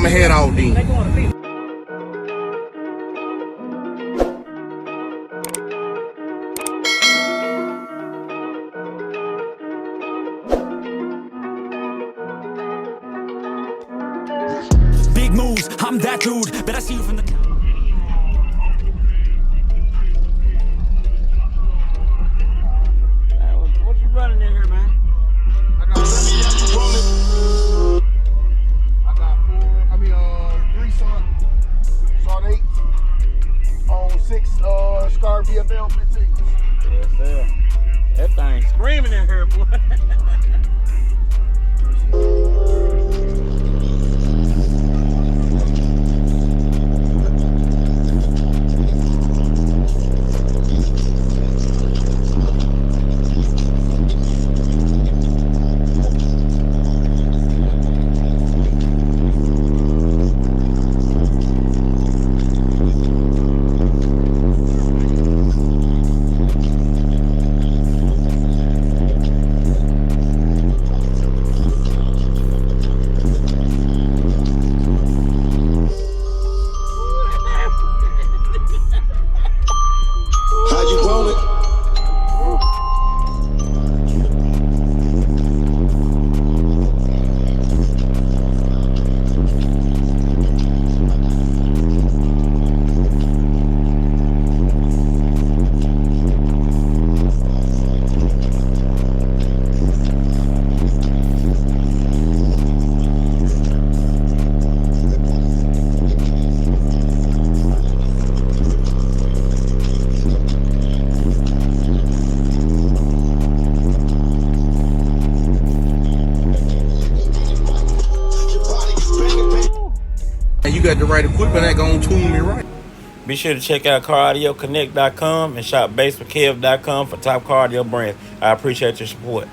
I'ma head out then. Big moves, I'm that dude. Bet I see you from the. What you running in here, man? I got 3 Sod 8 on 6 Skar VFL 15. Yes, sir. That thing screaming in here, boy. You got the right equipment that gonna tune me right. Be sure to check out CarAudioConnect.com and shop BASSWITHKEV.com for top car audio brands. I appreciate your support.